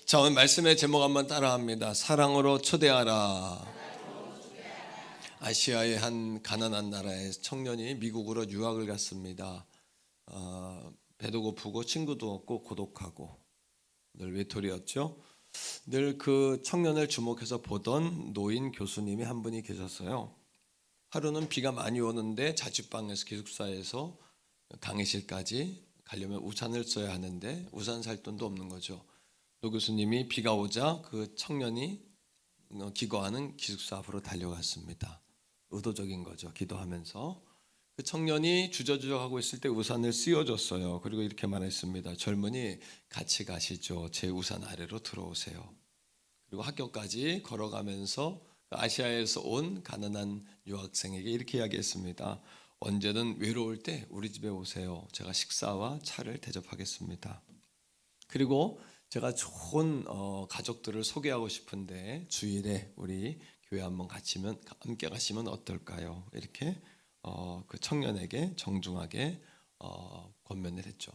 자, 오늘 말씀의 제목 한번 따라합니다. 사랑으로 초대하라. 아시아의 한 가난한 나라의 청년이 미국으로 유학을 갔습니다. 배도 고프고 친구도 없고 고독하고 늘 외톨이였죠. 늘 그 청년을 주목해서 보던 노인 교수님이 한 분이 계셨어요. 하루는 비가 많이 오는데 자취방에서 기숙사에서 강의실까지 가려면 우산을 써야 하는데 우산 살 돈도 없는 거죠. 노 교수님이 비가 오자 그 청년이 기거하는 기숙사 앞으로 달려갔습니다. 의도적인 거죠. 기도하면서 그 청년이 주저주저하고 있을 때 우산을 씌워줬어요. 그리고 이렇게 말했습니다. 젊은이 같이 가시죠. 제 우산 아래로 들어오세요. 그리고 학교까지 걸어가면서 아시아에서 온 가난한 유학생에게 이렇게 이야기했습니다. 언제든 외로울 때 우리 집에 오세요. 제가 식사와 차를 대접하겠습니다. 그리고 제가 좋은 가족들을 소개하고 싶은데 주일에 우리 교회 한번 함께 가시면 어떨까요? 이렇게 그 청년에게 정중하게 권면을 했죠.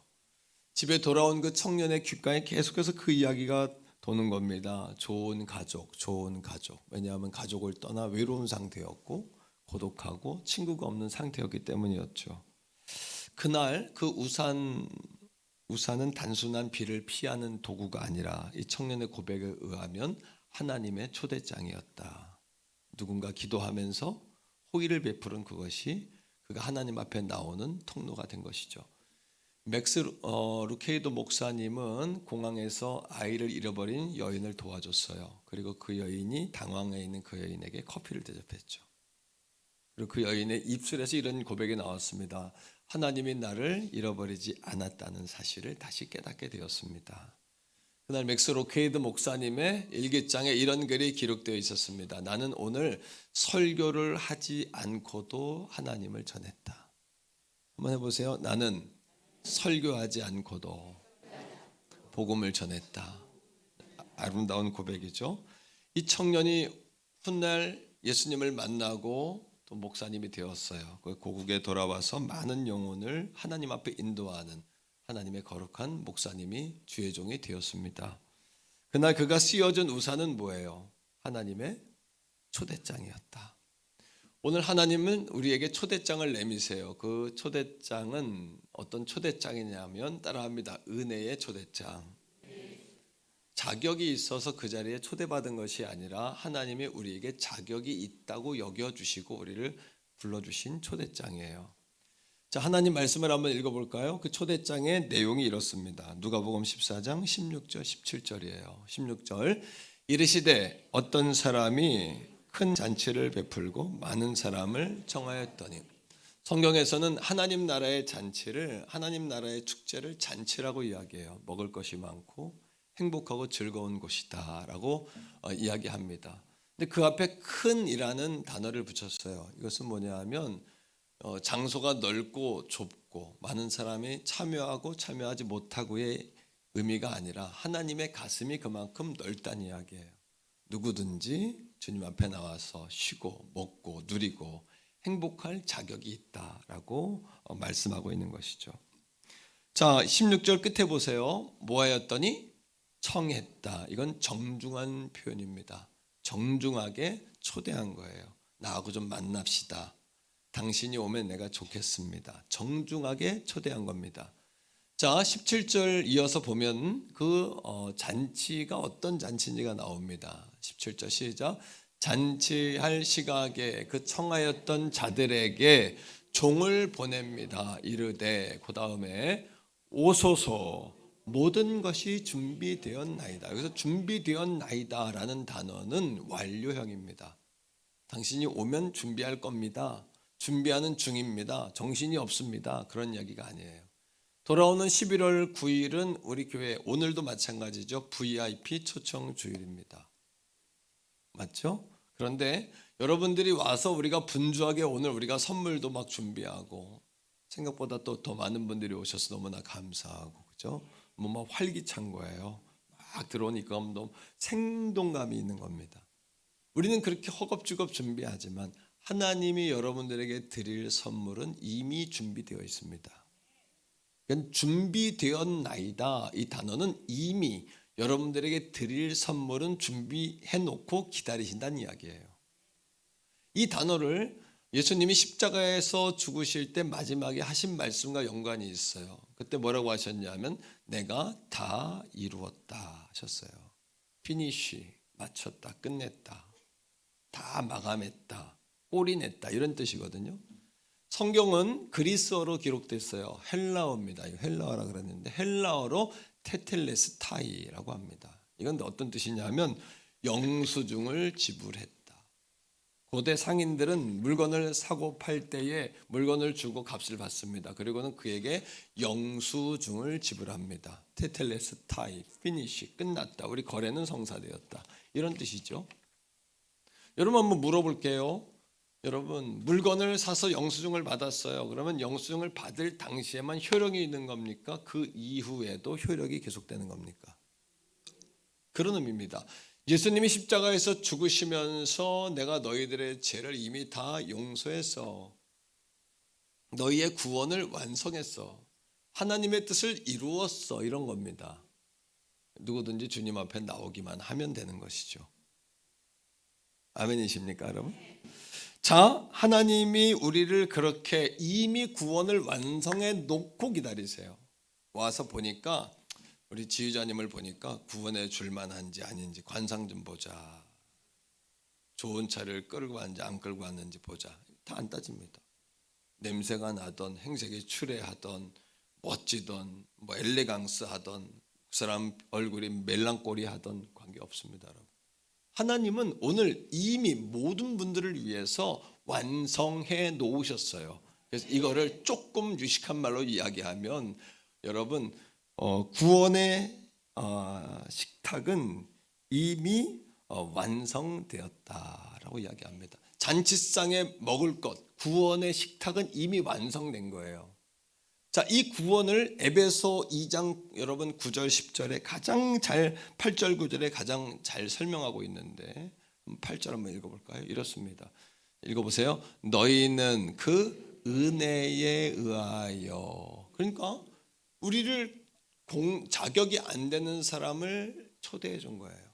집에 돌아온 그 청년의 귓가에 계속해서 그 이야기가 도는 겁니다. 좋은 가족, 좋은 가족. 왜냐하면 가족을 떠나 외로운 상태였고 고독하고 친구가 없는 상태였기 때문이었죠. 그날 그 우산은 단순한 비를 피하는 도구가 아니라 이 청년의 고백에 의하면 하나님의 초대장이었다. 누군가 기도하면서 호의를 베푸는 그것이 그가 하나님 앞에 나오는 통로가 된 것이죠. 맥스 루케이도 목사님은 공항에서 아이를 잃어버린 여인을 도와줬어요. 그리고 그 여인이 당황해 있는 그 여인에게 커피를 대접했죠. 그리고 그 여인의 입술에서 이런 고백이 나왔습니다. 하나님이 나를 잃어버리지 않았다는 사실을 다시 깨닫게 되었습니다. 그날 맥스 로케이드 목사님의 일기장에 이런 글이 기록되어 있었습니다. 나는 오늘 설교를 하지 않고도 하나님을 전했다. 한번 해보세요. 나는 설교하지 않고도 복음을 전했다. 아름다운 고백이죠. 이 청년이 훗날 예수님을 만나고 또 목사님이 되었어요. 고국에 돌아와서 많은 영혼을 하나님 앞에 인도하는 하나님의 거룩한 목사님이 주의 종이 되었습니다. 그날 그가 씌워준 우산은 뭐예요? 하나님의 초대장이었다. 오늘 하나님은 우리에게 초대장을 내미세요. 그 초대장은 어떤 초대장이냐면 따라합니다. 은혜의 초대장. 자격이 있어서 그 자리에 초대받은 것이 아니라 하나님이 우리에게 자격이 있다고 여겨주시고 우리를 불러주신 초대장이에요. 자, 하나님 말씀을 한번 읽어볼까요? 그 초대장의 내용이 이렇습니다. 누가복음 14장 16절 17절이에요. 16절 이르시되 어떤 사람이 큰 잔치를 베풀고 많은 사람을 청하였더니 성경에서는 하나님 나라의 잔치를 하나님 나라의 축제를 잔치라고 이야기해요. 먹을 것이 많고 행복하고 즐거운 곳이다 라고 이야기합니다. 근데 그 앞에 큰이라는 단어를 붙였어요. 이것은 뭐냐 하면 장소가 넓고 좁고 많은 사람이 참여하고 참여하지 못하고의 의미가 아니라 하나님의 가슴이 그만큼 넓다는 이야기예요. 누구든지 주님 앞에 나와서 쉬고 먹고 누리고 행복할 자격이 있다라고 말씀하고 있는 것이죠. 자, 16절 끝에 보세요. 뭐하였더니 청했다. 이건 정중한 표현입니다. 정중하게 초대한 거예요. 나하고 좀 만납시다. 당신이 오면 내가 좋겠습니다. 정중하게 초대한 겁니다. 자, 17절 이어서 보면 그 잔치가 어떤 잔치인지가 나옵니다. 17절 시작. 잔치할 시각에 그 청하였던 자들에게 종을 보냅니다. 이르되 그 다음에 오소서 모든 것이 준비되었나이다. 여기서 준비되었나이다 라는 단어는 완료형입니다. 당신이 오면 준비할 겁니다. 준비하는 중입니다. 정신이 없습니다. 그런 이야기가 아니에요. 돌아오는 11월 9일은 우리 교회 오늘도 마찬가지죠. VIP 초청 주일입니다. 맞죠? 그런데 여러분들이 와서 우리가 분주하게 오늘 우리가 선물도 막 준비하고 생각보다 또 더 많은 분들이 오셔서 너무나 감사하고 그죠? 막 활기찬 거예요. 막 들어오니까 너무 생동감이 있는 겁니다. 우리는 그렇게 허겁지겁 준비하지만 하나님이 여러분들에게 드릴 선물은 이미 준비되어 있습니다. 준비되었나이다. 이 단어는 이미 여러분들에게 드릴 선물은 준비해 놓고 기다리신다는 이야기예요. 이 단어를 예수님이 십자가에서 죽으실 때 마지막에 하신 말씀과 연관이 있어요. 그때 뭐라고 하셨냐면 내가 다 이루었다 하셨어요. 피니쉬, 마쳤다, 끝냈다, 다 마감했다, 올인했다 이런 뜻이거든요. 성경은 그리스어로 기록됐어요. 헬라어입니다. 헬라어라 그랬는데 헬라어로 테텔레스타이라고 합니다. 이건 어떤 뜻이냐면 영수증을 지불했다. 고대 상인들은 물건을 사고 팔 때에 물건을 주고 값을 받습니다. 그리고는 그에게 영수증을 지불합니다. 테텔레스타이, 피니시, 끝났다. 우리 거래는 성사되었다. 이런 뜻이죠. 여러분 한번 물어볼게요. 여러분 물건을 사서 영수증을 받았어요. 그러면 영수증을 받을 당시에만 효력이 있는 겁니까? 그 이후에도 효력이 계속되는 겁니까? 그런 의미입니다. 예수님이 십자가에서 죽으시면서 내가 너희들의 죄를 이미 다 용서했어. 너희의 구원을 완성했어. 하나님의 뜻을 이루었어. 이런 겁니다. 누구든지 주님 앞에 나오기만 하면 되는 것이죠. 아멘이십니까, 여러분? 자, 하나님이 우리를 그렇게 이미 구원을 완성해 놓고 기다리세요. 와서 보니까 우리 지휘자님을 보니까 구원해 줄만한지 아닌지 관상 좀 보자. 좋은 차를 끌고 왔는지 안 끌고 왔는지 보자. 다 안 따집니다. 냄새가 나던 행색이 추레하던 멋지던 뭐 엘레강스 하던 그 사람 얼굴이 멜랑꼬리 하던 관계없습니다. 여러분. 하나님은 오늘 이미 모든 분들을 위해서 완성해 놓으셨어요. 그래서 이거를 조금 유식한 말로 이야기하면 여러분 구원의 식탁은 이미 완성되었다라고 이야기합니다. 잔치상에 먹을 것, 구원의 식탁은 이미 완성된 거예요. 자, 이 구원을 에베소 2장 여러분 9절 10절에 가장 잘 8절 9절에 가장 잘 설명하고 있는데 8절 한번 읽어볼까요? 이렇습니다. 읽어보세요. 너희는 그 은혜에 의하여, 그러니까 우리를 자격이 안 되는 사람을 초대해 준 거예요.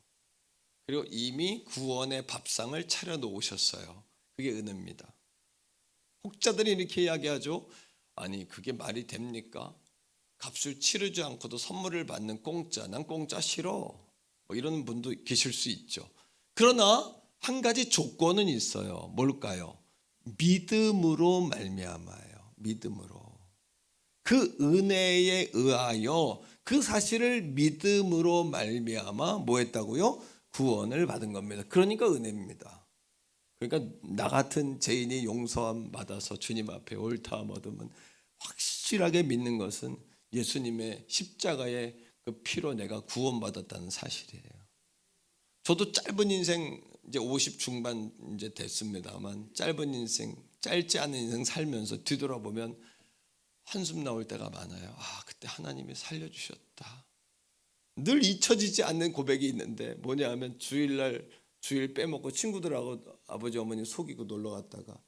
그리고 이미 구원의 밥상을 차려 놓으셨어요. 그게 은혜입니다. 혹자들이 이렇게 이야기하죠. 아니 그게 말이 됩니까? 값을 치르지 않고도 선물을 받는 공짜, 난 공짜 싫어, 뭐 이런 분도 계실 수 있죠. 그러나 한 가지 조건은 있어요. 뭘까요? 믿음으로 말미암아요. 믿음으로. 그 은혜에 의하여 그 사실을 믿음으로 말미암아 뭐 했다고요? 구원을 받은 겁니다. 그러니까 은혜입니다. 그러니까 나 같은 죄인이 용서함 받아서 주님 앞에 옳다함 얻으면 확실하게 믿는 것은 예수님의 십자가의 그 피로 내가 구원받았다는 사실이에요. 저도 짧은 인생 이제 50 중반 이제 됐습니다만 짧은 인생, 짧지 않은 인생 살면서 뒤돌아보면 한숨 나올 때가 많아요. 아, 그때 하나님이 살려주셨다. 늘 잊혀지지 않는 고백이 있는데 뭐냐 하면 주일 빼먹고 친구들하고 아버지 어머니 속이고 놀러 갔다가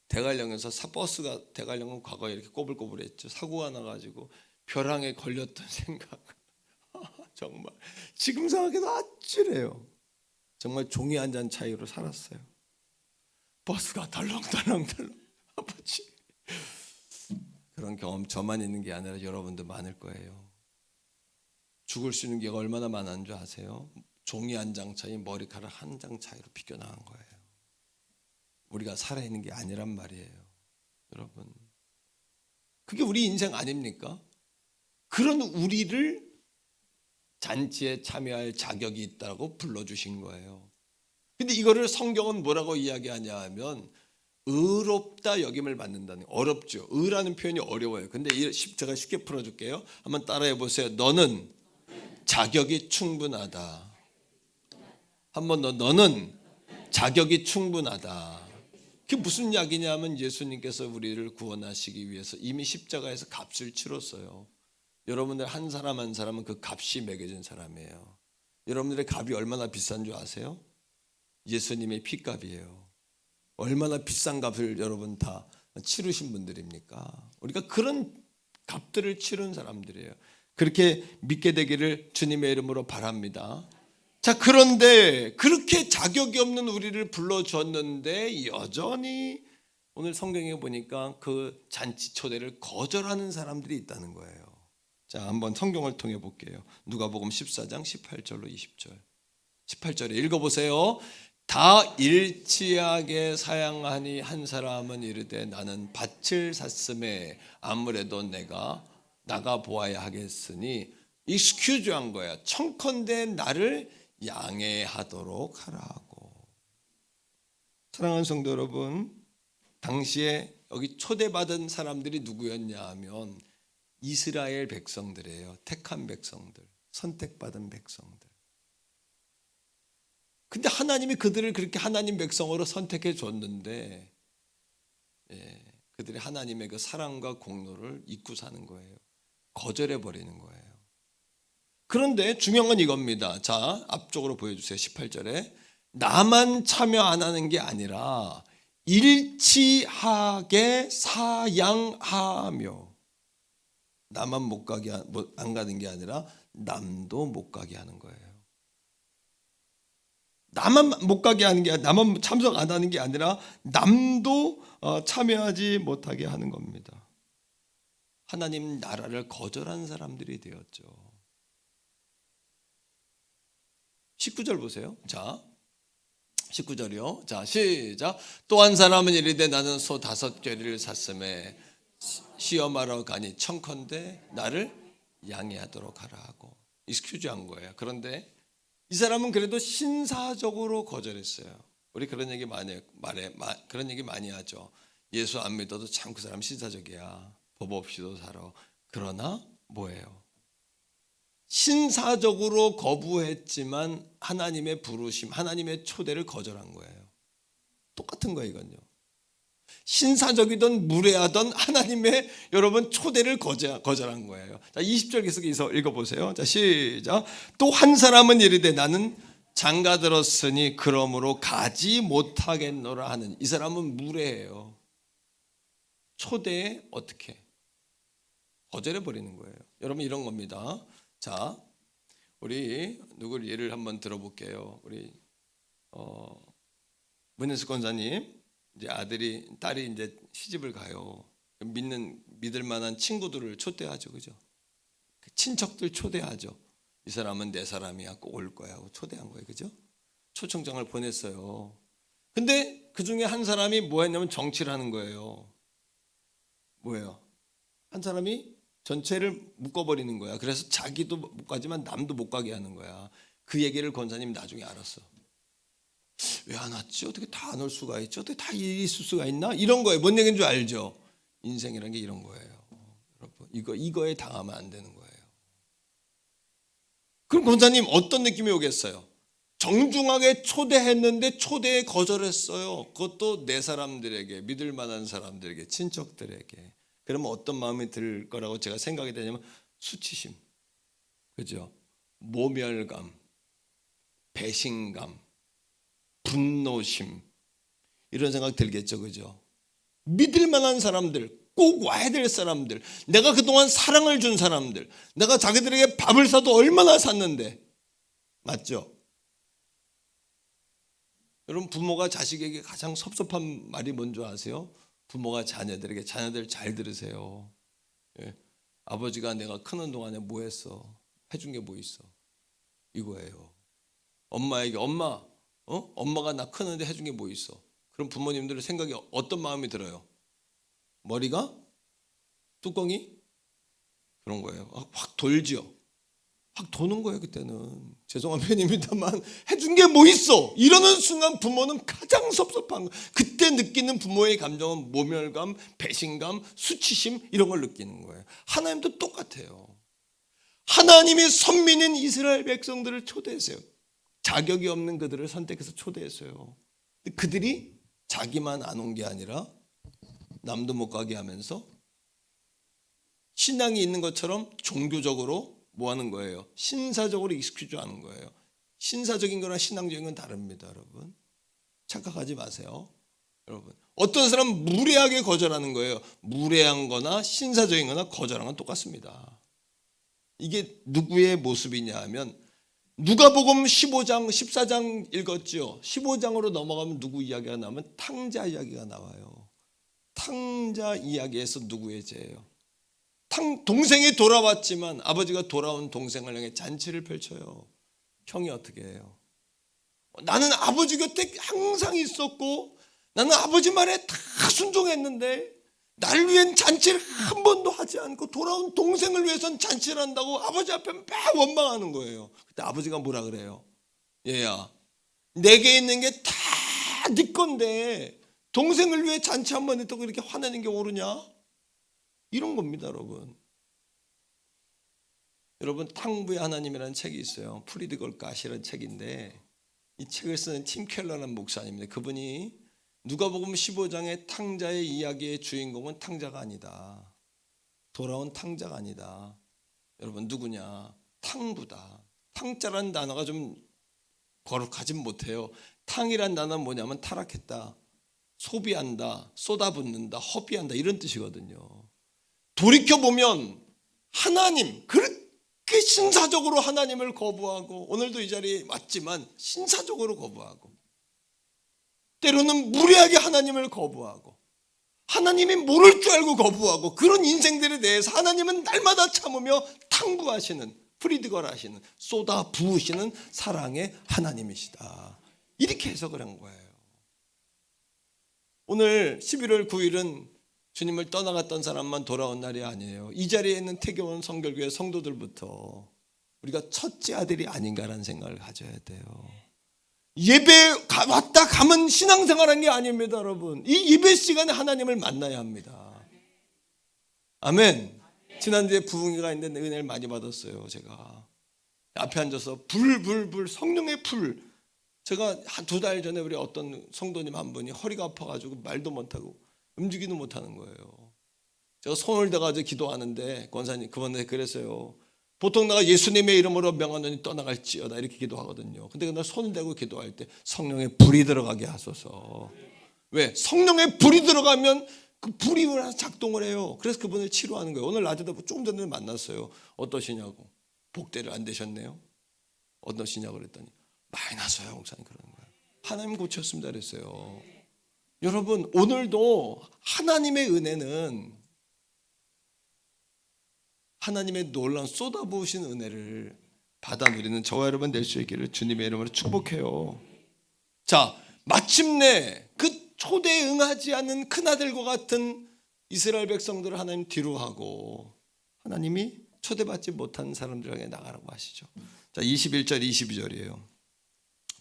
대관령에서 버스가 대관령은 과거에 이렇게 꼬불꼬불했죠. 사고가 나가지고 벼랑에 걸렸던 생각. 정말 지금 생각해도 아찔해요. 정말 종이 한 잔 차이로 살았어요. 버스가 덜렁덜렁. 아버지. 그런 경험 저만 있는 게 아니라 여러분도 많을 거예요. 죽을 수 있는 기회가 얼마나 많은 줄 아세요? 종이 한 장 차이, 머리카락 한 장 차이로 비껴나간 거예요. 우리가 살아있는 게 아니란 말이에요. 여러분, 그게 우리 인생 아닙니까? 그런 우리를 잔치에 참여할 자격이 있다고 불러주신 거예요. 근데 이거를 성경은 뭐라고 이야기하냐 하면 의롭다 여김을 받는다는, 어렵죠. 의라는 표현이 어려워요. 근데 제가 쉽게 풀어줄게요. 한번 따라해 보세요. 너는 자격이 충분하다. 한번 너는 자격이 충분하다. 그게 무슨 이야기냐면 예수님께서 우리를 구원하시기 위해서 이미 십자가에서 값을 치렀어요. 여러분들 한 사람 한 사람은 그 값이 매겨진 사람이에요. 여러분들의 값이 얼마나 비싼 줄 아세요? 예수님의 피값이에요. 얼마나 비싼 값을 여러분 다 치르신 분들입니까? 우리가 그런 값들을 치른 사람들이에요. 그렇게 믿게 되기를 주님의 이름으로 바랍니다. 자, 그런데 그렇게 자격이 없는 우리를 불러주었는데 여전히 오늘 성경에 보니까 그 잔치 초대를 거절하는 사람들이 있다는 거예요. 자, 한번 성경을 통해 볼게요. 누가복음 14장 18절로 20절. 18절에 읽어보세요. 다 일치하게 사양하니 한 사람은 이르되 나는 밭을 샀음에 아무래도 내가 나가 보아야 하겠으니 익스큐즈한 거야. 청컨대 나를 양해하도록 하라고. 사랑하는 성도 여러분, 당시에 여기 초대받은 사람들이 누구였냐 하면 이스라엘 백성들이에요. 택한 백성들, 선택받은 백성들. 근데 하나님이 그들을 그렇게 하나님 백성으로 선택해 줬는데 그들이 하나님의 그 사랑과 공로를 잊고 사는 거예요. 거절해 버리는 거예요. 그런데 중요한 건 이겁니다. 자, 앞쪽으로 보여주세요. 18절에 나만 참여 안 하는 게 아니라 일치하게 사양하며, 나만 못 가게 안 가는 게 아니라 남도 못 가게 하는 거예요. 나만 못 가게 하는 게 아니라, 나만 참석 안 하는 게 아니라 남도 참여하지 못하게 하는 겁니다. 하나님 나라를 거절한 사람들이 되었죠. 19절 보세요. 자, 19절이요. 자, 시작. 또 한 사람은 이르되 나는 소 5괭이를 샀음에 시험하러 가니 청컨대 나를 양해하도록 하라 하고 익스큐즈한 거예요. 그런데 이 사람은 그래도 신사적으로 거절했어요. 우리 그런 얘기 그런 얘기 많이 하죠. 예수 안 믿어도 참 그 사람 신사적이야. 법 없이도 살아. 그러나 뭐예요? 신사적으로 거부했지만 하나님의 부르심, 하나님의 초대를 거절한 거예요. 똑같은 거예요, 이건요. 신사적이든 무례하든 하나님의 여러분 초대를 거절한 거예요. 자, 20절 계속해서 읽어보세요. 자, 시작. 또 한 사람은 이르되 나는 장가 들었으니 그러므로 가지 못하겠노라 하는. 이 사람은 무례해요. 초대에 어떻게 거절해 버리는 거예요. 여러분, 이런 겁니다. 자, 우리 누구를 예를 한번 들어볼게요. 우리 문현숙 권사님, 이제 딸이 이제 시집을 가요. 믿을 만한 친구들을 초대하죠, 그죠? 친척들 초대하죠. 이 사람은 내 사람이야, 꼭 올 거야 하고 초대한 거예요, 그죠? 초청장을 보냈어요. 근데 그 중에 한 사람이 뭐 했냐면 정치를 하는 거예요. 뭐예요? 한 사람이 전체를 묶어버리는 거야. 그래서 자기도 못 가지만 남도 못 가게 하는 거야. 그 얘기를 권사님 나중에 알았어. 왜 안 왔지? 어떻게 다 안 올 수가 있지? 어떻게 다 일이 있을 수가 있나? 이런 거예요. 뭔 얘기인 줄 알죠? 인생이란 게 이런 거예요. 여러분, 이거에 당하면 안 되는 거예요. 그럼 권사님 어떤 느낌이 오겠어요? 정중하게 초대했는데 초대에 거절했어요. 그것도 내 사람들에게, 믿을 만한 사람들에게, 친척들에게. 그러면 어떤 마음이 들 거라고 제가 생각이 되냐면 수치심, 그죠? 모멸감, 배신감, 분노심, 이런 생각 들겠죠, 그죠? 믿을 만한 사람들, 꼭 와야 될 사람들, 내가 그동안 사랑을 준 사람들, 내가 자기들에게 밥을 사도 얼마나 샀는데, 맞죠? 여러분, 부모가 자식에게 가장 섭섭한 말이 뭔지 아세요? 부모가 자녀들에게, 자녀들 잘 들으세요. 예. 아버지가 내가 크는 동안에 뭐 했어? 해준 게 뭐 있어? 이거예요. 엄마에게 엄마가 나 크는데 해준 게 뭐 있어? 그럼 부모님들의 생각이 어떤 마음이 들어요? 머리가 뚜껑이 그런 거예요. 확 돌죠. 확 도는 거예요. 그때는 죄송한 표현입니다만 해준 게 뭐 있어? 이러는 순간 부모는 가장 섭섭한 거. 그때 느끼는 부모의 감정은 모멸감, 배신감, 수치심, 이런 걸 느끼는 거예요. 하나님도 똑같아요. 하나님이 선민인 이스라엘 백성들을 초대했어요. 자격이 없는 그들을 선택해서 초대했어요. 그들이 자기만 안 온 게 아니라 남도 못 가게 하면서 신앙이 있는 것처럼 종교적으로 뭐 하는 거예요? 신사적으로 익스큐즈 하는 거예요. 신사적인 거랑 신앙적인 건 다릅니다, 여러분. 착각하지 마세요. 여러분, 어떤 사람은 무례하게 거절하는 거예요. 무례한 거나 신사적인 거나 거절한 건 똑같습니다. 이게 누구의 모습이냐 하면 누가복음 15장 14장 읽었죠. 15장으로 넘어가면 누구 이야기가 나오면 탕자 이야기가 나와요. 탕자 이야기에서 누구의 죄예요? 동생이 돌아왔지만 아버지가 돌아온 동생을 향해 잔치를 펼쳐요. 형이 어떻게 해요? 나는 아버지 곁에 항상 있었고 나는 아버지 말에 다 순종했는데 나를 위한 잔치를 한 번도 하지 않고 돌아온 동생을 위해서는 잔치를 한다고 아버지 앞에 막 원망하는 거예요. 그때 아버지가 뭐라 그래요? 얘야, 내게 있는 게 다 네 건데 동생을 위해 잔치 한 번 했다고 이렇게 화내는 게 옳으냐? 이런 겁니다, 여러분. 여러분, 탕부의 하나님이라는 책이 있어요. 프리디걸 가시라는 책인데 이 책을 쓰는 팀 켈러라는 목사님인데 그분이 누가복음 15장의 탕자의 이야기의 주인공은 탕자가 아니다. 돌아온 탕자가 아니다. 여러분 누구냐? 탕부다. 탕자라는 단어가 좀 거룩하진 못해요. 탕이란 단어는 뭐냐면 타락했다, 소비한다, 쏟아붓는다, 허비한다 이런 뜻이거든요. 돌이켜보면 하나님 그렇게 신사적으로 하나님을 거부하고 오늘도 이 자리에 왔지만 신사적으로 거부하고 때로는 무례하게 하나님을 거부하고 하나님이 모를 줄 알고 거부하고 그런 인생들에 대해서 하나님은 날마다 참으며 탕부하시는 프리드걸 하시는 쏟아 부으시는 사랑의 하나님이시다. 이렇게 해석을 한 거예요. 오늘 11월 9일은 주님을 떠나갔던 사람만 돌아온 날이 아니에요. 이 자리에 있는 태교원 성결교회 성도들부터 우리가 첫째 아들이 아닌가라는 생각을 가져야 돼요. 예배 왔다 가면 신앙생활한 게 아닙니다, 여러분. 이 예배 시간에 하나님을 만나야 합니다. 아멘. 지난주에 부흥회가 있는데 은혜를 많이 받았어요. 제가 앞에 앉아서 불 성령의 불. 제가 한 2달 전에 우리 어떤 성도님 한 분이 허리가 아파가지고 말도 못하고 움직이도 못하는 거예요. 제가 손을 대가지고 기도하는데 권사님 그분한테 그랬어요. 보통 내가 예수님의 이름으로 명하노니 떠나갈지어다 이렇게 기도하거든요. 근데 그날 손을 대고 기도할 때 성령의 불이 들어가게 하소서. 왜? 성령의 불이 들어가면 그 불이 작동을 해요. 그래서 그분을 치료하는 거예요. 오늘 낮에도 조금 전에 만났어요. 어떠시냐고. 복대를 안 되셨네요. 어떠시냐고 그랬더니 많이 났어요 목사님 그러는 거예요. 하나님 고쳤습니다 그랬어요. 여러분 오늘도 하나님의 은혜는 하나님의 놀라운 쏟아부으신 은혜를 받아 누리는 저와 여러분 될 수 있기를 주님의 이름으로 축복해요. 자, 마침내 그 초대에 응하지 않는 큰아들과 같은 이스라엘 백성들을 하나님 뒤로 하고 하나님이 초대받지 못한 사람들에게 나가라고 하시죠. 자, 21절 22절이에요.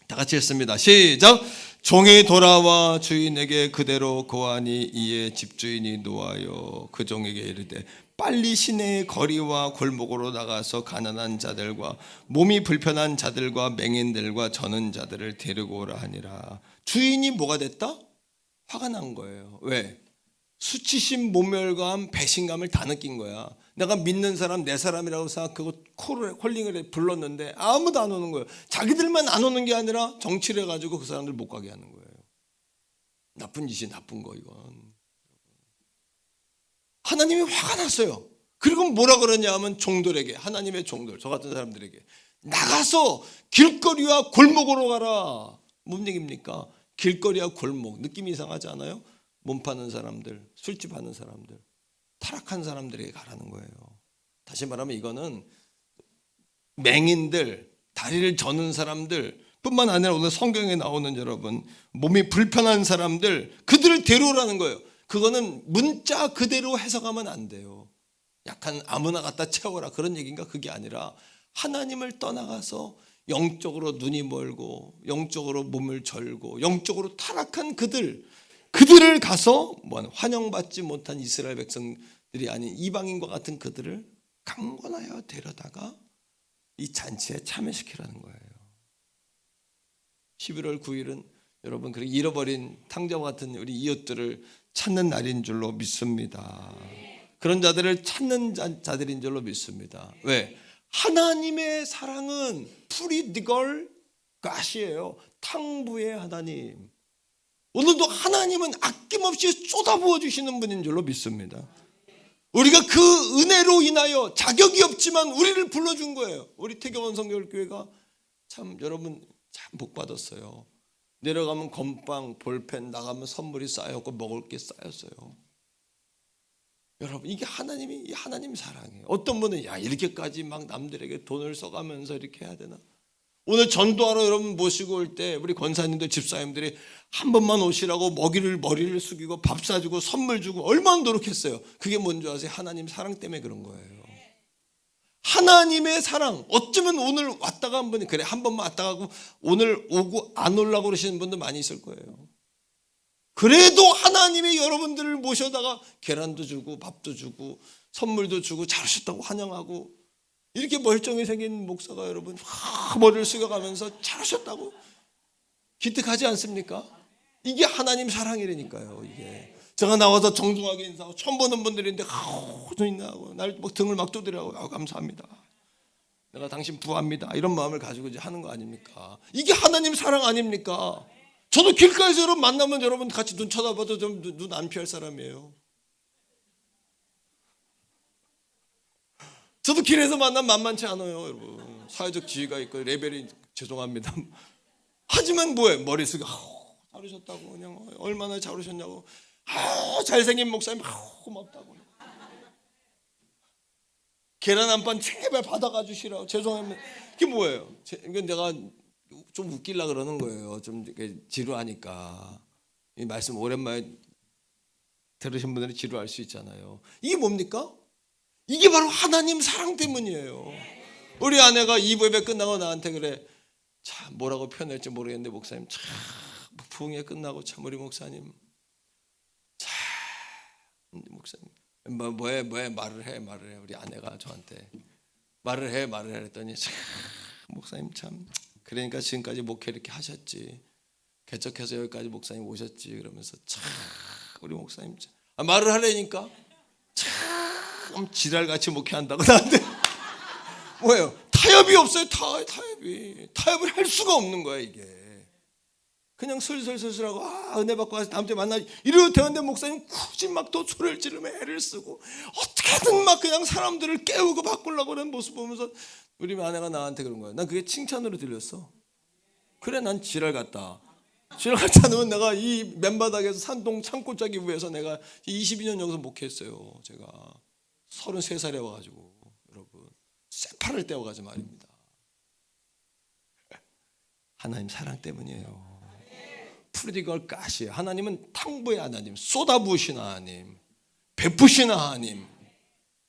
다 같이 했습니다. 시작. 종이 돌아와 주인에게 그대로 고하니 이에 집주인이 노하여 그 종에게 이르되 빨리 시내의 거리와 골목으로 나가서 가난한 자들과 몸이 불편한 자들과 맹인들과 저는 자들을 데리고 오라 하니라. 주인이 뭐가 됐다? 화가 난 거예요. 왜? 수치심, 모멸감, 배신감을 다 느낀 거야. 내가 믿는 사람 내 사람이라고 생각하고 콜링을 해 불렀는데 아무도 안 오는 거예요. 자기들만 안 오는 게 아니라 정치를 해가지고 그 사람들 못 가게 하는 거예요. 나쁜 짓이 나쁜 거 이건. 하나님이 화가 났어요. 그리고 뭐라 그러냐 하면 종들에게, 하나님의 종들, 저 같은 사람들에게 나가서 길거리와 골목으로 가라. 뭔 얘기입니까? 길거리와 골목, 느낌이 이상하지 않아요? 몸 파는 사람들, 술집 하는 사람들, 타락한 사람들에게 가라는 거예요. 다시 말하면 이거는 맹인들, 다리를 저는 사람들 뿐만 아니라 오늘 성경에 나오는 여러분 몸이 불편한 사람들, 그들을 데려오라는 거예요. 그거는 문자 그대로 해석하면 안 돼요. 약간 아무나 갖다 채워라 그런 얘기인가? 그게 아니라 하나님을 떠나가서 영적으로 눈이 멀고 영적으로 몸을 절고 영적으로 타락한 그들을 가서 환영받지 못한 이스라엘 백성들이 아닌 이방인과 같은 그들을 강권하여 데려다가 이 잔치에 참여시키라는 거예요. 11월 9일은 여러분 그렇게 잃어버린 탕자와 같은 우리 이웃들을 찾는 날인 줄로 믿습니다. 그런 자들을 찾는 자들인 줄로 믿습니다. 왜? 하나님의 사랑은 프리디걸 가시예요. 탕부의 하나님. 오늘도 하나님은 아낌없이 쏟아부어 주시는 분인 줄로 믿습니다. 우리가 그 은혜로 인하여 자격이 없지만 우리를 불러준 거예요. 우리 태교원 성결교회가 참 여러분 참 복 받았어요. 내려가면 건빵, 볼펜, 나가면 선물이 쌓였고 먹을 게 쌓였어요. 여러분 이게 하나님 사랑이에요. 어떤 분은 야 이렇게까지 막 남들에게 돈을 써가면서 이렇게 해야 되나? 오늘 전도하러 여러분 모시고 올 때 우리 권사님들 집사님들이 한 번만 오시라고 머리를 숙이고 밥 사주고 선물 주고 얼마나 노력했어요. 그게 뭔지 아세요? 하나님 사랑 때문에 그런 거예요. 하나님의 사랑. 어쩌면 오늘 왔다가 한 번이 그래 한 번만 왔다 가고 오늘 오고 안 오려고 그러시는 분들 많이 있을 거예요. 그래도 하나님이 여러분들을 모셔다가 계란도 주고 밥도 주고 선물도 주고 잘하셨다고 환영하고 이렇게 멀쩡히 생긴 목사가 여러분 머리를 숙여가면서 잘하셨다고 기특하지 않습니까? 이게 하나님 사랑이라니까요. 이게 제가 나와서 정중하게 인사하고 처음 보는 분들인데 좀 있나고 날 등을 막 두드려고 감사합니다. 내가 당신 부합니다. 이런 마음을 가지고 이제 하는 거 아닙니까? 이게 하나님 사랑 아닙니까? 저도 길가에서 여러분 만나면 여러분 같이 눈 쳐다봐도 좀 눈 안 피할 사람이에요. 저도 길에서 만나면 만만치 않아요, 여러분. 사회적 지위가 있고 레벨이 죄송합니다. 하지만 뭐예요? 머리 숙여 잘하셨다고 그냥 얼마나 잘하셨냐고 잘생긴 목사님 고맙다고 계란 한 판 제발 받아가 주시라고 죄송합니다. 이게 뭐예요? 이건 내가 좀 웃기려 그러는 거예요. 좀 지루하니까 이 말씀 오랜만에 들으신 분들은 지루할 수 있잖아요. 이게 뭡니까? 이게 바로 하나님 사랑 때문이에요. 우리 아내가 2부 예배 끝나고 나한테 그래. 참 뭐라고 표현할지 모르겠는데 목사님 참 부흥회 끝나고 참 우리 목사님 참 목사님 뭐해 말을 해 우리 아내가 저한테 말을 해 했더니 참 목사님 참 그러니까 지금까지 목회 이렇게 하셨지 개척해서 여기까지 목사님 오셨지 그러면서 참 우리 목사님 참 말을 하려니까 참 지랄같이 목회한다고 나한테 뭐예요? 타협이 없어요. 타협을 할 수가 없는 거야 이게. 그냥 슬슬하고 은혜 받고 와서 다음 주에 만나 이러고 되는데 목사님 굳이 막 또 소리를 지르며 애를 쓰고 어떻게든 막 그냥 사람들을 깨우고 바꾸려고 하는 모습 보면서 우리 아내가 나한테 그런 거야. 난 그게 칭찬으로 들렸어. 그래 난 지랄 같다. 지랄 같지 않으면 내가 이 맨바닥에서 산동 창고짜기 위해서 내가 22년 여기서 목회했어요. 제가 33살에 와가지고 여러분 새파를 떼어가지고 말입니다. 하나님 사랑 때문이에요. 프리디걸 가시에요. 하나님은 탕부의 하나님, 쏟아부으신 하나님, 베푸신 하나님.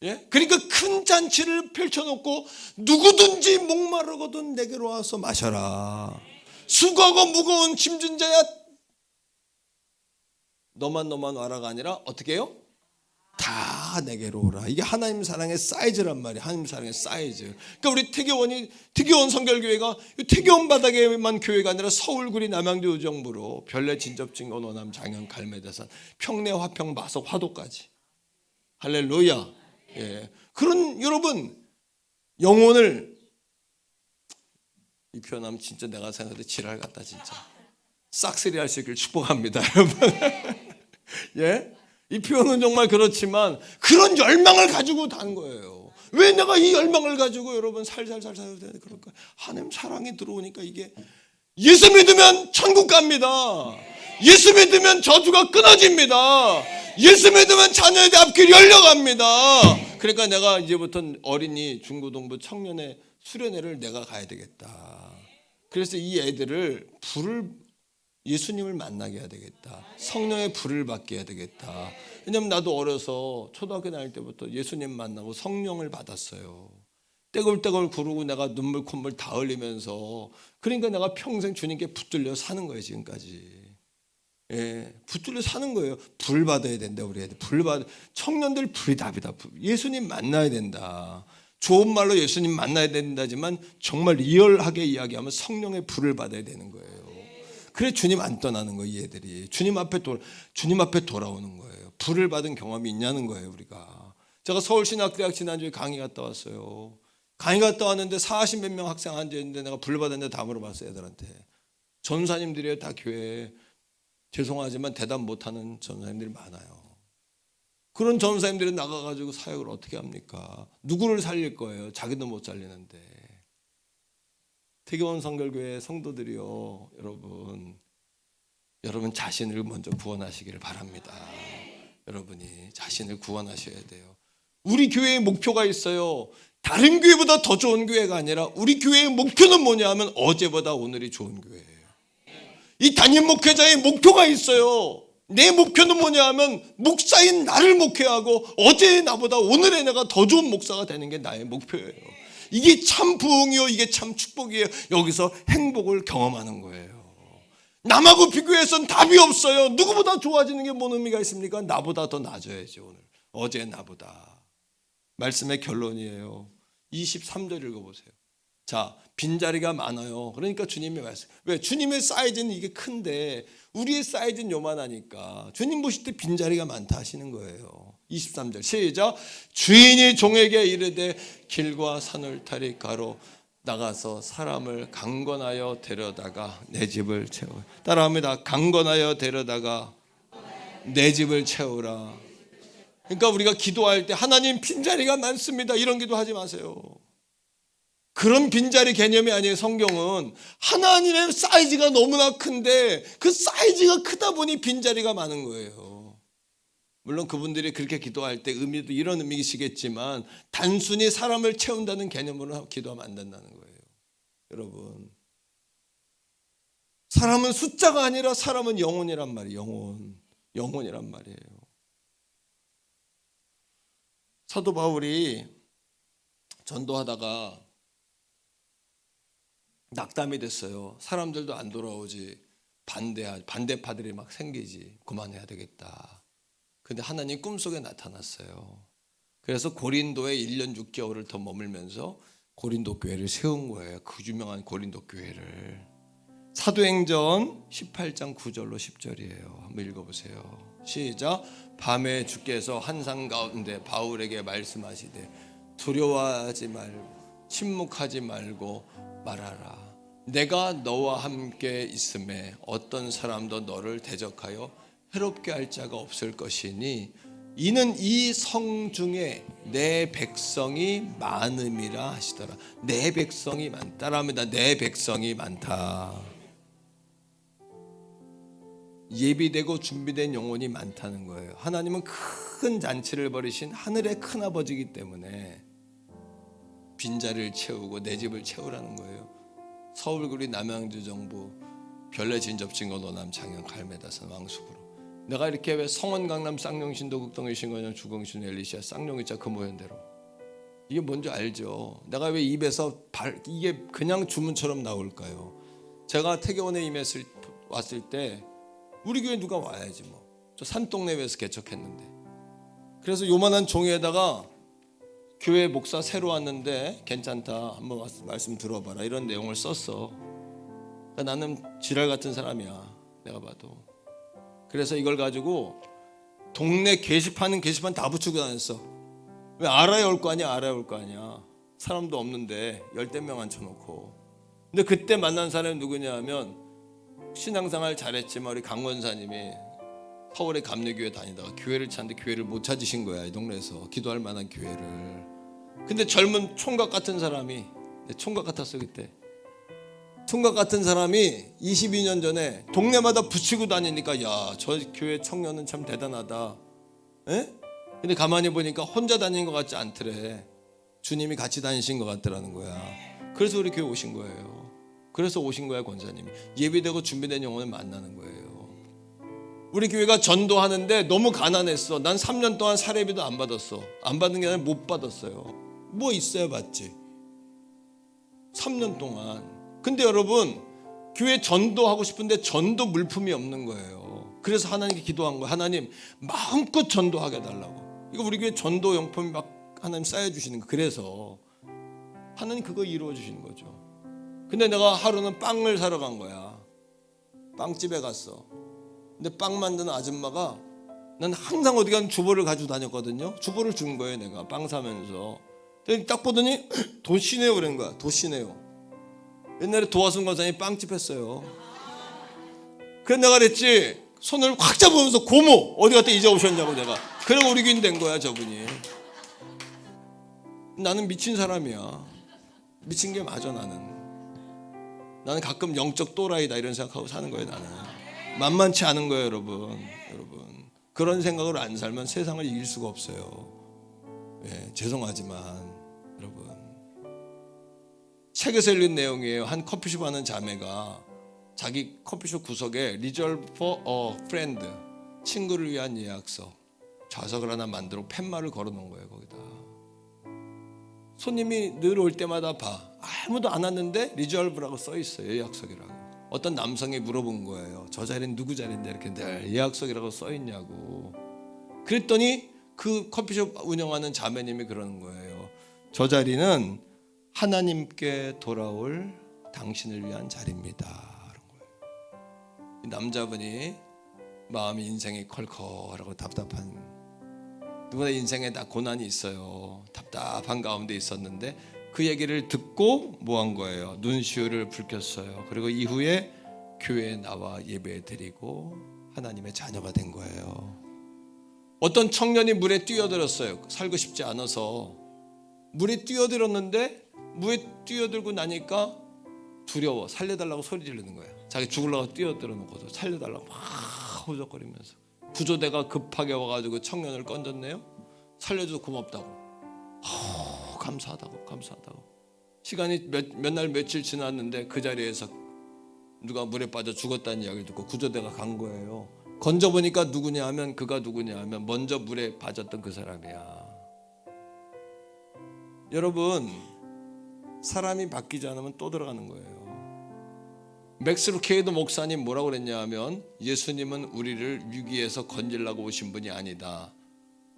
예? 그러니까 큰 잔치를 펼쳐놓고 누구든지 목마르거든 내게로 와서 마셔라. 수고하고 무거운 짐진 자야 너만 와라가 아니라 어떻게 해요? 다 내게로 오라. 이게 하나님 사랑의 사이즈란 말이에요. 하나님 사랑의 사이즈. 그러니까 우리 태교원 성결교회가 태교원 바닥에만 교회가 아니라 서울구리 남양주 의정부로 별내 진접진 원호남 장현 갈매대산 평내 화평 마석 화도까지 할렐루야. 예. 그런 여러분 영혼을 이 표현하면 진짜 내가 생각할 때 지랄 같다 진짜. 싹쓸이 할 수 있길 축복합니다 여러분. 예? 이 표현은 정말 그렇지만 그런 열망을 가지고 단 거예요. 왜 내가 이 열망을 가지고 여러분 살아야 되는 그럴까? 하나님 사랑이 들어오니까 이게 예수 믿으면 천국 갑니다. 예수 믿으면 저주가 끊어집니다. 예수 믿으면 자녀의 앞길 열려갑니다. 그러니까 내가 이제부터 어린이 중고등부 청년의 수련회를 내가 가야 되겠다. 그래서 이 애들을 예수님을 만나게 해야 되겠다. 성령의 불을 받게 해야 되겠다. 왜냐하면 나도 어려서 초등학교 다닐 때부터 예수님 만나고 성령을 받았어요. 떼굴떼굴 구르고 내가 눈물 콧물 다 흘리면서 그러니까 내가 평생 주님께 붙들려 사는 거예요 지금까지. 예, 붙들려 사는 거예요. 불 받아야 된다 우리 애들. 청년들 불이 답이다. 예수님 만나야 된다. 좋은 말로 예수님 만나야 된다지만 정말 리얼하게 이야기하면 성령의 불을 받아야 되는 거예요. 그래 주님 안 떠나는 거예요. 얘들이 주님 앞에 돌아오는 거예요. 불을 받은 경험이 있냐는 거예요. 우리가 제가 서울신학대학 지난주에 강의 갔다 왔어요. 강의 갔다 왔는데 40몇 명 학생 앉아있는데 내가 불 받았는데 다 물어봤어요. 애들한테. 전사님들이에요. 다 교회에. 죄송하지만 대답 못하는 전사님들이 많아요. 그런 전사님들이 나가가지고 사역을 어떻게 합니까? 누구를 살릴 거예요? 자기도 못 살리는데. 태교원 성결교회 성도들이요, 여러분 자신을 먼저 구원하시기를 바랍니다. 여러분이 자신을 구원하셔야 돼요. 우리 교회의 목표가 있어요. 다른 교회보다 더 좋은 교회가 아니라 우리 교회의 목표는 뭐냐 하면 어제보다 오늘이 좋은 교회예요. 이 담임 목회자의 목표가 있어요. 내 목표는 뭐냐 하면 목사인 나를 목회하고 어제의 나보다 오늘의 내가 더 좋은 목사가 되는 게 나의 목표예요. 이게 참 부흥이요, 이게 참 축복이에요. 여기서 행복을 경험하는 거예요. 남하고 비교해서는 답이 없어요. 누구보다 좋아지는 게 뭔 의미가 있습니까? 나보다 더 나아져야지. 오늘 어제 나보다. 말씀의 결론이에요. 23절 읽어보세요. 자, 빈자리가 많아요. 그러니까 주님의 말씀. 왜? 주님의 사이즈는 이게 큰데 우리의 사이즈는 요만하니까 주님 보실 때 빈자리가 많다 하시는 거예요. 23절 시작. 주인이 종에게 이르되 길과 산울타리 가로 나가서 사람을 강권하여 데려다가 내 집을 채우라. 따라합니다. 강권하여 데려다가 내 집을 채우라. 그러니까 우리가 기도할 때 하나님 빈자리가 많습니다, 이런 기도하지 마세요. 그런 빈자리 개념이 아니에요. 성경은 하나님의 사이즈가 너무나 큰데 그 사이즈가 크다 보니 빈자리가 많은 거예요. 물론 그분들이 그렇게 기도할 때 의미도 이런 의미이시겠지만 단순히 사람을 채운다는 개념으로 기도하면 안 된다는 거예요. 여러분, 사람은 숫자가 아니라 사람은 영혼이란 말이에요. 영혼이란 말이에요. 사도 바울이 전도하다가 낙담이 됐어요. 사람들도 안 돌아오지, 반대파들이 막 생기지, 그만해야 되겠다. 근데 하나님 꿈속에 나타났어요. 그래서 고린도에 1년 6개월을 더 머물면서 고린도 교회를 세운 거예요. 그 유명한 고린도 교회를. 사도행전 18장 9절로 10절이에요. 한번 읽어보세요. 시작. 밤에 주께서 한산 가운데 바울에게 말씀하시되 두려워하지 말고 침묵하지 말고 말하라. 내가 너와 함께 있음에 어떤 사람도 너를 대적하여 해롭게 할 자가 없을 것이니 이는 이 성 중에 내 백성이 많음이라 하시더라. 내 백성이 많다 합니다. 내 백성이 많다. 예비되고 준비된 영혼이 많다는 거예요. 하나님은 큰 잔치를 벌이신 하늘의 큰 아버지이기 때문에 빈자리를 채우고 내 집을 채우라는 거예요. 서울구리 남양주 정부 별내 진접진거 노남 장현 갈매다산 왕숙으로 내가 이렇게 왜 성원 강남 쌍용신도 극동의 신건영 주공신 엘리시아 쌍용이자 그 모현대로 이게 뭔지 알죠? 내가 왜 입에서 이게 그냥 주문처럼 나올까요? 제가 태교원에 왔을 때 우리 교회 누가 와야지 뭐. 저 산동네에서 개척했는데. 그래서 요만한 종이에다가 교회 목사 새로 왔는데 괜찮다, 한번 말씀 들어봐라, 이런 내용을 썼어. 그러니까 나는 지랄 같은 사람이야, 내가 봐도. 그래서 이걸 가지고 동네 게시판 다 붙이고 다녔어. 왜? 알아야 올 거 아니야, 알아야 올 거 아니야. 사람도 없는데 열댓 명 앉혀놓고. 근데 그때 만난 사람이 누구냐 하면 신앙생활 잘했지만 우리 강 원사님이 서울의 감리교회 다니다가 교회를 찾는데 교회를 못 찾으신 거야, 이 동네에서 기도할 만한 교회를. 근데 젊은 총각 같은 사람이, 총각 같았어 그때, 총각 같은 사람이 22년 전에 동네마다 붙이고 다니니까 야, 저 교회 청년은 참 대단하다. 에? 근데 가만히 보니까 혼자 다니는 것 같지 않더래. 주님이 같이 다니신 것 같더라는 거야. 그래서 우리 교회 오신 거예요. 그래서 오신 거야, 권사님이. 예비되고 준비된 영혼을 만나는 거예요. 우리 교회가 전도하는데 너무 가난했어. 난 3년 동안 사례비도 안 받았어. 안 받는 게 아니라 못 받았어요. 뭐 있어야 받지. 3년 동안. 근데 여러분, 교회 전도하고 싶은데 전도 물품이 없는 거예요. 그래서 하나님께 기도한 거예요. 하나님 마음껏 전도하게 해달라고. 이거 우리 교회 전도 용품이 막 하나님 쌓여주시는 거. 그래서 하나님 그거 이루어 주시는 거죠. 근데 내가 하루는 빵을 사러 간 거야. 빵집에 갔어. 근데 빵 만드는 아줌마가, 난 항상 어디 가는 주보를 가지고 다녔거든요. 주보를 준 거예요, 내가 빵 사면서. 딱 보더니 도시네요 그런 거야. 도시네요. 옛날에 도화순 권사님이 빵집 했어요. 그래서 내가 그랬지, 손을 확 잡으면서 고모 어디 갔다 이제 오셨냐고 내가. 그리고 우리 교인 된 거야 저분이. 나는 미친 사람이야. 미친 게 맞아. 나는 가끔 영적 또라이다 이런 생각하고 사는 거예요. 나는 만만치 않은 거예요. 여러분 그런 생각으로 안 살면 세상을 이길 수가 없어요. 예, 죄송하지만 여러분, 책에서 읽은 내용이에요. 한 커피숍 하는 자매가 자기 커피숍 구석에 Reserve for a Friend, 친구를 위한 예약서, 좌석을 하나 만들고 팻말을 걸어놓은 거예요. 거기다 손님이 늘 올 때마다 봐. 아무도 안 왔는데 Reserve라고 써 있어요. 예약석이라고. 어떤 남성이 물어본 거예요. 저 자리는 누구 자리인데 이렇게 늘 예약석이라고 써 있냐고. 그랬더니 그 커피숍 운영하는 자매님이 그러는 거예요. 저 자리는 하나님께 돌아올 당신을 위한 자리입니다. 그런 거예요. 이 남자분이 마음이 인생이 컬컬하고 답답한, 누구나 인생에 다 고난이 있어요. 답답한 가운데 있었는데 그 얘기를 듣고 뭐 한 거예요? 눈시울을 붉혔어요. 그리고 이후에 교회에 나와 예배 드리고 하나님의 자녀가 된 거예요. 어떤 청년이 물에 뛰어들었어요. 살고 싶지 않아서 물에 뛰어들었는데, 물에 뛰어들고 나니까 두려워, 살려달라고 소리 지르는 거예요. 자기 죽으려고 뛰어들어 놓고도 살려달라고 막 호적거리면서. 구조대가 급하게 와가지고 청년을 건졌네요. 살려줘서 고맙다고, 감사하다고. 시간이 몇 날 며칠 지났는데 그 자리에서 누가 물에 빠져 죽었다는 이야기를 듣고 구조대가 간 거예요. 건져보니까 누구냐 하면, 그가 누구냐 하면 먼저 물에 빠졌던 그 사람이야. 여러분, 사람이 바뀌지 않으면 또 들어가는 거예요. 맥스 루케이도 목사님 뭐라고 그랬냐 하면, 예수님은 우리를 위기에서 건지려고 오신 분이 아니다.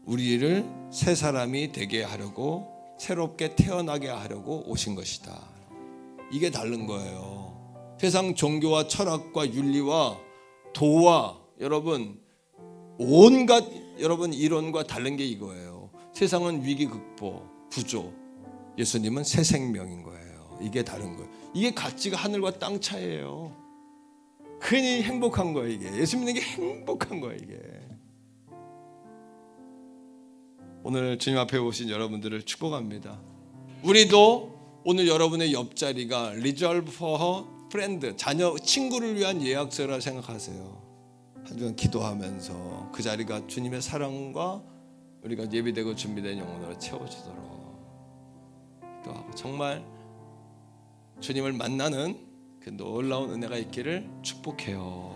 우리를 새 사람이 되게 하려고, 새롭게 태어나게 하려고 오신 것이다. 이게 다른 거예요. 세상 종교와 철학과 윤리와 도와 여러분 온갖 여러분 이론과 다른 게 이거예요. 세상은 위기 극복, 부조, 예수님은 새 생명인 거예요. 이게 다른 거예요. 이게 가치가 하늘과 땅 차이예요. 괜히 행복한 거예요. 이게 예수 믿는 게 행복한 거예요. 이게 오늘 주님 앞에 오신 여러분들을 축복합니다. 우리도 오늘 여러분의 옆자리가 Reserve for a Friend, 자녀, 친구를 위한 예약서라 생각하세요. 한 주간 기도하면서 그 자리가 주님의 사랑과 우리가 예비되고 준비된 영혼으로 채워지도록 기도하고, 정말 주님을 만나는 그 놀라운 은혜가 있기를 축복해요.